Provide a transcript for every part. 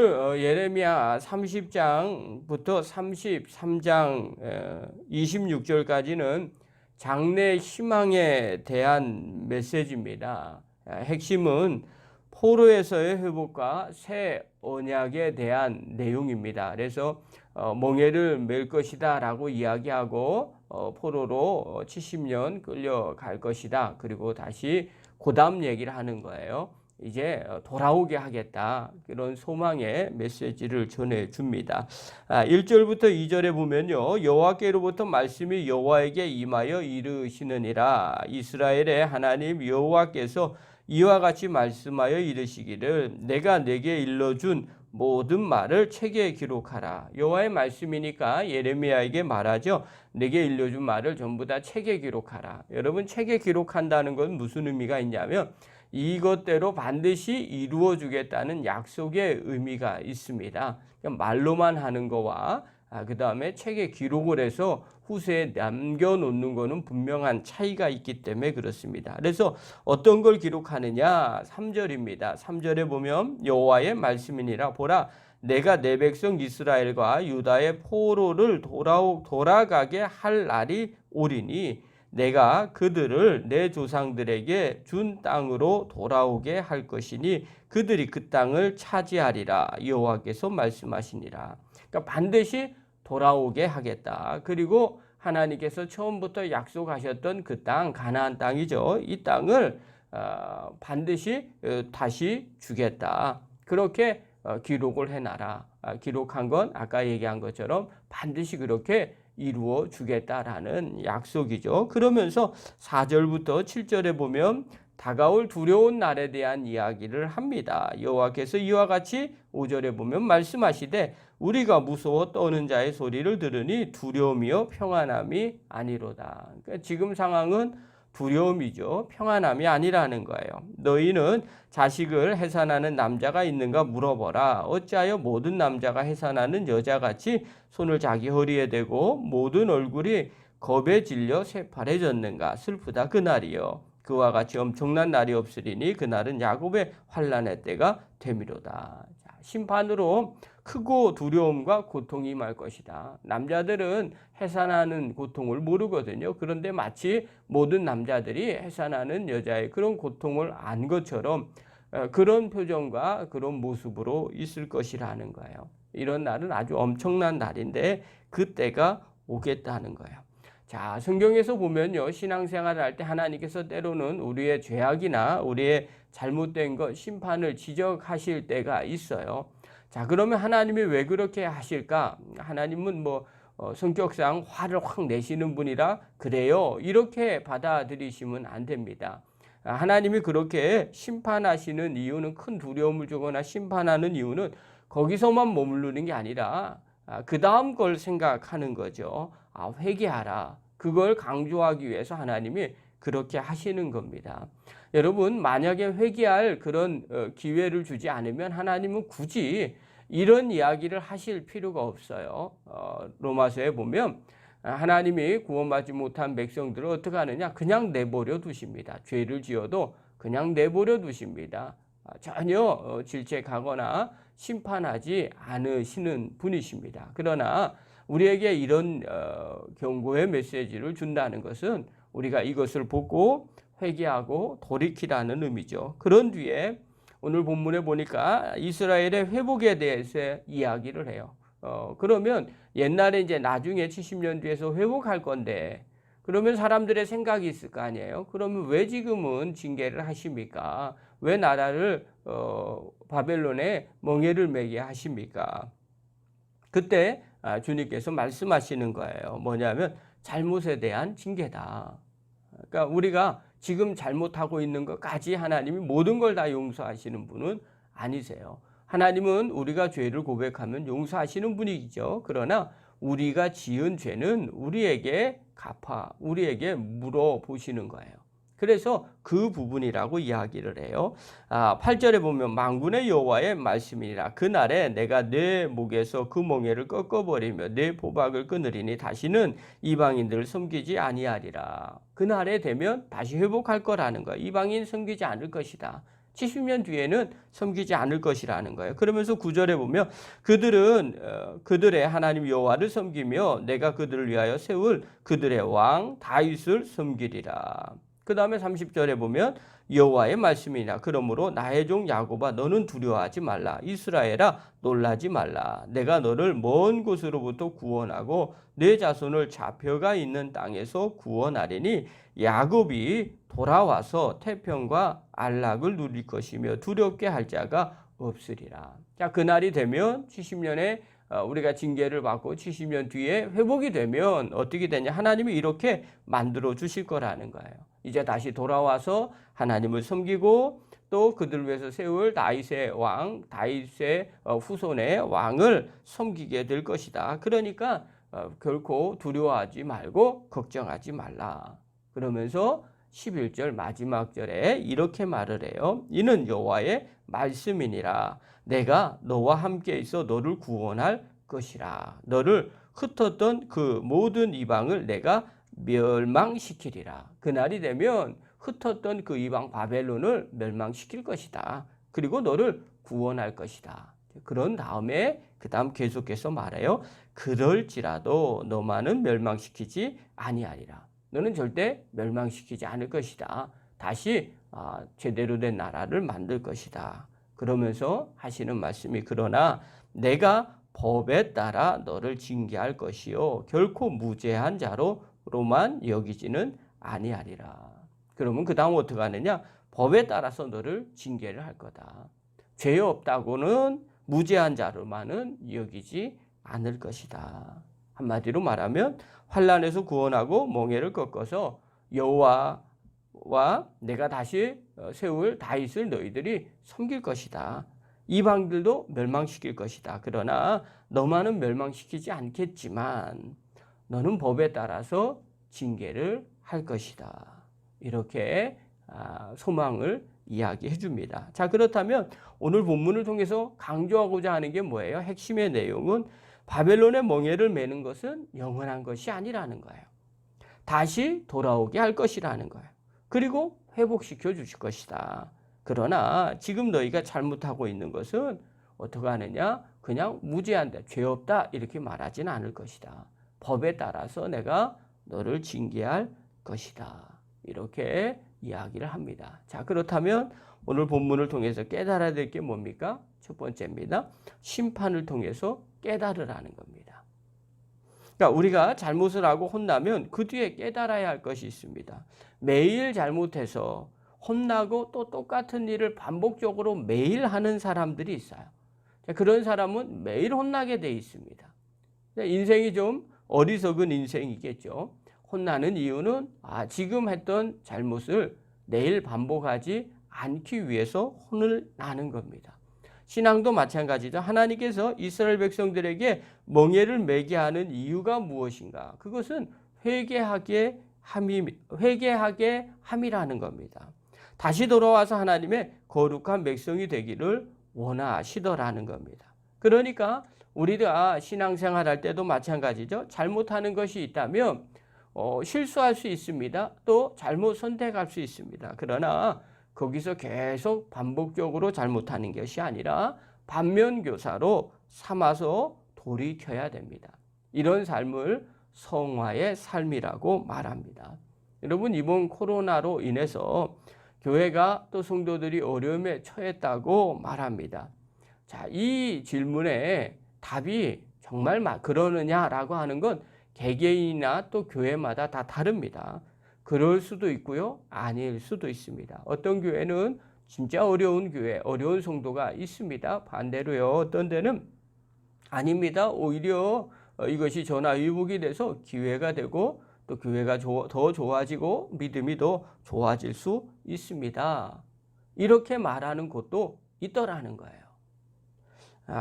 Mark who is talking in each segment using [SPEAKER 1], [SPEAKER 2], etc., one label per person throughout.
[SPEAKER 1] 예레미야 30장부터 33장 26절까지는 장래 희망에 대한 메시지입니다. 핵심은 포로에서의 회복과 새 언약에 대한 내용입니다. 그래서 멍에를 맬 것이다 라고 이야기하고 포로로 70년 끌려갈 것이다. 그리고 다시 그 다음 얘기를 하는 거예요. 이제 돌아오게 하겠다. 그런 소망의 메시지를 전해줍니다. 1절부터 2절에 보면요. 여호와께로부터 말씀이 여호와에게 임하여 이르시느니라. 이스라엘의 하나님 여호와께서 이와 같이 말씀하여 이르시기를 내가 내게 일러준 모든 말을 책에 기록하라. 여호와의 말씀이니까 예레미야에게 말하죠. 내게 일러준 말을 전부 다 책에 기록하라. 여러분, 책에 기록한다는 건 무슨 의미가 있냐면 이것대로 반드시 이루어 주겠다는 약속의 의미가 있습니다. 말로만 하는 거와 그 다음에 책에 기록을 해서 후세에 남겨놓는 거는 분명한 차이가 있기 때문에 그렇습니다. 그래서 어떤 걸 기록하느냐? 3절입니다. 3절에 보면 여호와의 말씀이니라. 보라, 내가 내 백성 이스라엘과 유다의 포로를 돌아가게 할 날이 오리니 내가 그들을 내 조상들에게 준 땅으로 돌아오게 할 것이니 그들이 그 땅을 차지하리라. 여호와께서 말씀하시니라. 그러니까 반드시 돌아오게 하겠다. 그리고 하나님께서 처음부터 약속하셨던 그 땅, 가나안 땅이죠. 이 땅을 반드시 다시 주겠다. 그렇게 기록을 해놔라. 기록한 건 아까 얘기한 것처럼 반드시 그렇게 이루어 주겠다라는 약속이죠. 그러면서 4절부터 7절에 보면 다가올 두려운 날에 대한 이야기를 합니다. 여호와께서 이와 같이 5절에 보면 말씀하시되 우리가 무서워 떠는 자의 소리를 들으니 두려움이요 평안함이 아니로다. 그러니까 지금 상황은 두려움이죠. 평안함이 아니라는 거예요. 너희는 자식을 해산하는 남자가 있는가 물어보라. 어찌하여 모든 남자가 해산하는 여자같이 손을 자기 허리에 대고 모든 얼굴이 겁에 질려 새파래졌는가. 슬프다 그날이요. 그와 같이 엄청난 날이 없으리니 그날은 야곱의 환난의 때가 되미로다. 심판으로 크고 두려움과 고통이 임할 것이다. 남자들은 해산하는 고통을 모르거든요. 그런데 마치 모든 남자들이 해산하는 여자의 그런 고통을 안 것처럼 그런 표정과 그런 모습으로 있을 것이라는 거예요. 이런 날은 아주 엄청난 날인데 그때가 오겠다는 거예요. 자, 성경에서 보면요. 신앙생활을 할 때 하나님께서 때로는 우리의 죄악이나 우리의 잘못된 것, 심판을 지적하실 때가 있어요. 자, 그러면 하나님이 왜 그렇게 하실까? 하나님은 성격상 화를 확 내시는 분이라 그래요. 이렇게 받아들이시면 안 됩니다. 하나님이 그렇게 심판하시는 이유는 큰 두려움을 주거나 심판하는 이유는 거기서만 머무르는 게 아니라 그 다음 걸 생각하는 거죠. 회개하라. 그걸 강조하기 위해서 하나님이 그렇게 하시는 겁니다. 여러분, 만약에 회개할 그런 기회를 주지 않으면 하나님은 굳이 이런 이야기를 하실 필요가 없어요. 로마서에 보면 하나님이 구원받지 못한 백성들을 어떻게 하느냐? 그냥 내버려 두십니다. 죄를 지어도 그냥 내버려 두십니다. 전혀 질책하거나 심판하지 않으시는 분이십니다. 그러나 우리에게 이런 경고의 메시지를 준다는 것은 우리가 이것을 보고 회개하고 돌이키라는 의미죠. 그런 뒤에 오늘 본문에 보니까 이스라엘의 회복에 대해서 이야기를 해요. 그러면 옛날에 이제 나중에 70년 뒤에서 회복할 건데 그러면 사람들의 생각이 있을 거 아니에요. 그러면 왜 지금은 징계를 하십니까? 왜 나라를 바벨론에 멍에를 매게 하십니까? 그때 주님께서 말씀하시는 거예요. 뭐냐면 잘못에 대한 징계다. 그러니까 우리가 지금 잘못하고 있는 것까지 하나님이 모든 걸 다 용서하시는 분은 아니세요. 하나님은 우리가 죄를 고백하면 용서하시는 분이죠. 그러나 우리가 지은 죄는 우리에게 우리에게 물어보시는 거예요. 그래서 그 부분이라고 이야기를 해요. 8절에 보면 만군의 여호와의 말씀이니라. 그날에 내가 내 목에서 그 멍에를 꺾어버리며 내 포박을 끊으리니 다시는 이방인들을 섬기지 아니하리라. 그날에 되면 다시 회복할 거라는 거예요. 이방인 섬기지 않을 것이다. 70년 뒤에는 섬기지 않을 것이라는 거예요. 그러면서 9절에 보면 그들은 그들의 하나님 여호와를 섬기며 내가 그들을 위하여 세울 그들의 왕 다윗을 섬기리라. 그 다음에 30절에 보면 여호와의 말씀이나 그러므로 나의 종 야곱아 너는 두려워하지 말라. 이스라엘아 놀라지 말라. 내가 너를 먼 곳으로부터 구원하고 내 자손을 잡혀가 있는 땅에서 구원하리니 야곱이 돌아와서 태평과 안락을 누릴 것이며 두렵게 할 자가 없으리라. 자, 그날이 되면 70년에 우리가 징계를 받고 70년 뒤에 회복이 되면 어떻게 되냐? 하나님이 이렇게 만들어 주실 거라는 거예요. 이제 다시 돌아와서 하나님을 섬기고 또 그들 위해서 세울 다윗의 왕, 다윗의 후손의 왕을 섬기게 될 것이다. 그러니까 결코 두려워하지 말고 걱정하지 말라. 그러면서 11절 마지막 절에 이렇게 말을 해요. 이는 여호와의 말씀이니라. 내가 너와 함께 있어 너를 구원할 것이라. 너를 흩었던 그 모든 이방을 내가 멸망시키리라. 그날이 되면 흩었던 그 이방 바벨론을 멸망시킬 것이다. 그리고 너를 구원할 것이다. 그런 다음에 그 다음 계속해서 말해요. 그럴지라도 너만은 멸망시키지 아니하리라. 너는 절대 멸망시키지 않을 것이다. 다시 제대로 된 나라를 만들 것이다. 그러면서 하시는 말씀이 그러나 내가 법에 따라 너를 징계할 것이요 결코 무죄한 자로만 여기지는 아니하리라. 그러면 그 다음 어떻게 하느냐? 법에 따라서 너를 징계를 할 거다. 죄 없다고는 무죄한 자로만은 여기지 않을 것이다. 한마디로 말하면 환난에서 구원하고 멍에를 꺾어서 여호와와 내가 다시 세울 다윗을 너희들이 섬길 것이다. 이방들도 멸망시킬 것이다. 그러나 너만은 멸망시키지 않겠지만 너는 법에 따라서 징계를 할 것이다. 이렇게 소망을 이야기해 줍니다. 자, 그렇다면 오늘 본문을 통해서 강조하고자 하는 게 뭐예요? 핵심의 내용은 바벨론의 멍에를 매는 것은 영원한 것이 아니라는 거예요. 다시 돌아오게 할 것이라는 거예요. 그리고 회복시켜 주실 것이다. 그러나 지금 너희가 잘못하고 있는 것은 어떻게 하느냐? 그냥 무죄한다, 죄 없다 이렇게 말하지는 않을 것이다. 법에 따라서 내가 너를 징계할 것이다. 이렇게 이야기를 합니다. 자, 그렇다면 오늘 본문을 통해서 깨달아야 될 게 뭡니까? 첫 번째입니다. 심판을 통해서 깨달으라는 겁니다. 그러니까 우리가 잘못을 하고 혼나면 그 뒤에 깨달아야 할 것이 있습니다. 매일 잘못해서 혼나고 또 똑같은 일을 반복적으로 매일 하는 사람들이 있어요. 그런 사람은 매일 혼나게 돼 있습니다. 인생이 좀 어리석은 인생이겠죠. 혼나는 이유는 지금 했던 잘못을 내일 반복하지 않기 위해서 혼을 나는 겁니다. 신앙도 마찬가지죠. 하나님께서 이스라엘 백성들에게 멍에를 매게 하는 이유가 무엇인가? 그것은 회개하게 함이라는 겁니다. 다시 돌아와서 하나님의 거룩한 백성이 되기를 원하시더라는 겁니다. 그러니까 우리가 신앙생활할 때도 마찬가지죠. 잘못하는 것이 있다면 실수할 수 있습니다. 또 잘못 선택할 수 있습니다. 그러나 거기서 계속 반복적으로 잘못하는 것이 아니라 반면교사로 삼아서 돌이켜야 됩니다. 이런 삶을 성화의 삶이라고 말합니다. 여러분, 이번 코로나로 인해서 교회가 또 성도들이 어려움에 처했다고 말합니다. 자, 이 질문에 답이 정말 그러느냐라고 하는 건 개개인이나 또 교회마다 다 다릅니다. 그럴 수도 있고요, 아닐 수도 있습니다. 어떤 교회는 진짜 어려운 교회, 어려운 성도가 있습니다. 반대로요, 어떤 데는 아닙니다. 오히려 이것이 전화위복이 돼서 기회가 되고 또 교회가 더 좋아지고 믿음이 더 좋아질 수 있습니다. 이렇게 말하는 곳도 있더라는 거예요.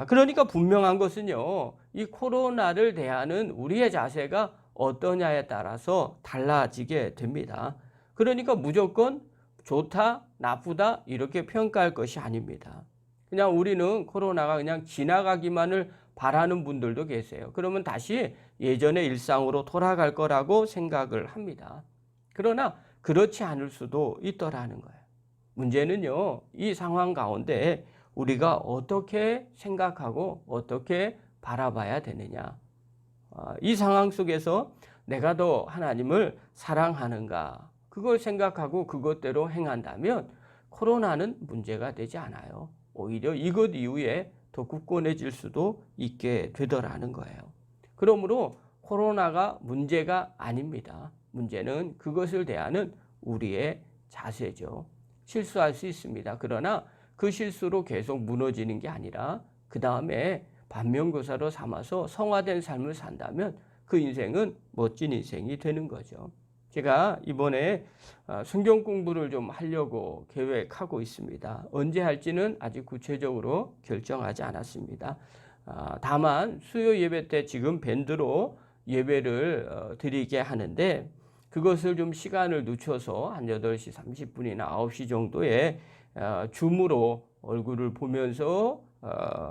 [SPEAKER 1] 그러니까 분명한 것은요, 이 코로나를 대하는 우리의 자세가 어떠냐에 따라서 달라지게 됩니다. 그러니까 무조건 좋다, 나쁘다 이렇게 평가할 것이 아닙니다. 그냥 우리는 코로나가 그냥 지나가기만을 바라는 분들도 계세요. 그러면 다시 예전의 일상으로 돌아갈 거라고 생각을 합니다. 그러나 그렇지 않을 수도 있더라는 거예요. 문제는요, 이 상황 가운데 우리가 어떻게 생각하고 어떻게 바라봐야 되느냐. 이 상황 속에서 내가 더 하나님을 사랑하는가, 그걸 생각하고 그것대로 행한다면 코로나는 문제가 되지 않아요. 오히려 이것 이후에 더 굳건해질 수도 있게 되더라는 거예요. 그러므로 코로나가 문제가 아닙니다. 문제는 그것을 대하는 우리의 자세죠. 실수할 수 있습니다. 그러나 그 실수로 계속 무너지는 게 아니라 그 다음에 반면교사로 삼아서 성화된 삶을 산다면 그 인생은 멋진 인생이 되는 거죠. 제가 이번에 성경 공부를 좀 하려고 계획하고 있습니다. 언제 할지는 아직 구체적으로 결정하지 않았습니다. 다만 수요 예배 때 지금 밴드로 예배를 드리게 하는데 그것을 좀 시간을 늦춰서 한 8시 30분이나 9시 정도에 줌으로 얼굴을 보면서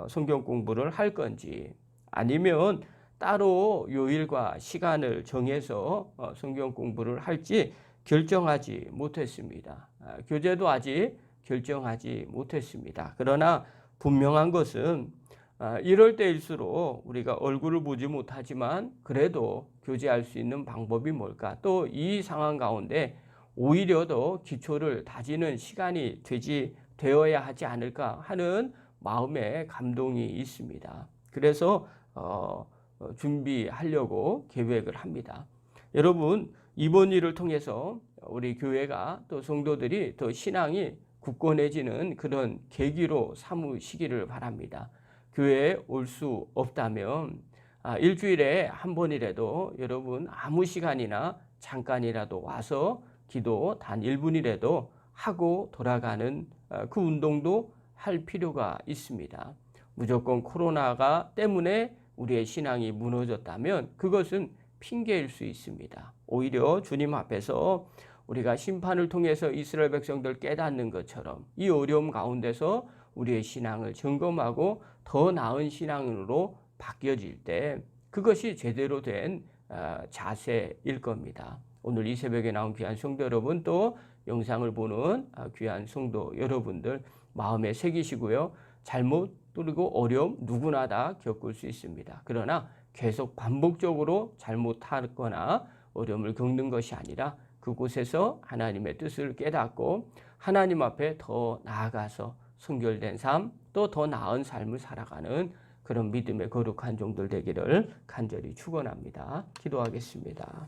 [SPEAKER 1] 성경 공부를 할 건지 아니면 따로 요일과 시간을 정해서 성경 공부를 할지 결정하지 못했습니다. 교재도 아직 결정하지 못했습니다. 그러나 분명한 것은 이럴 때일수록 우리가 얼굴을 보지 못하지만 그래도 교제할 수 있는 방법이 뭘까? 또 이 상황 가운데 오히려 더 기초를 다지는 시간이 되어야 하지 않을까 하는 마음의 감동이 있습니다. 그래서 준비하려고 계획을 합니다. 여러분, 이번 일을 통해서 우리 교회가 또 성도들이 더 신앙이 굳건해지는 그런 계기로 삼으시기를 바랍니다. 교회에 올 수 없다면 일주일에 한 번이라도 여러분 아무 시간이나 잠깐이라도 와서 기도 단 1분이라도 하고 돌아가는 그 운동도 할 필요가 있습니다. 무조건 코로나가 때문에 우리의 신앙이 무너졌다면 그것은 핑계일 수 있습니다. 오히려 주님 앞에서 우리가 심판을 통해서 이스라엘 백성들 깨닫는 것처럼 이 어려움 가운데서 우리의 신앙을 점검하고 더 나은 신앙으로 바뀌어질 때 그것이 제대로 된 자세일 겁니다. 오늘 이 새벽에 나온 귀한 성도 여러분, 또 영상을 보는 귀한 성도 여러분들 마음에 새기시고요. 잘못 그리고 어려움 누구나 다 겪을 수 있습니다. 그러나 계속 반복적으로 잘못하거나 어려움을 겪는 것이 아니라 그곳에서 하나님의 뜻을 깨닫고 하나님 앞에 더 나아가서 성결된 삶, 또 더 나은 삶을 살아가는 그런 믿음의 거룩한 종들 되기를 간절히 축원합니다. 기도하겠습니다.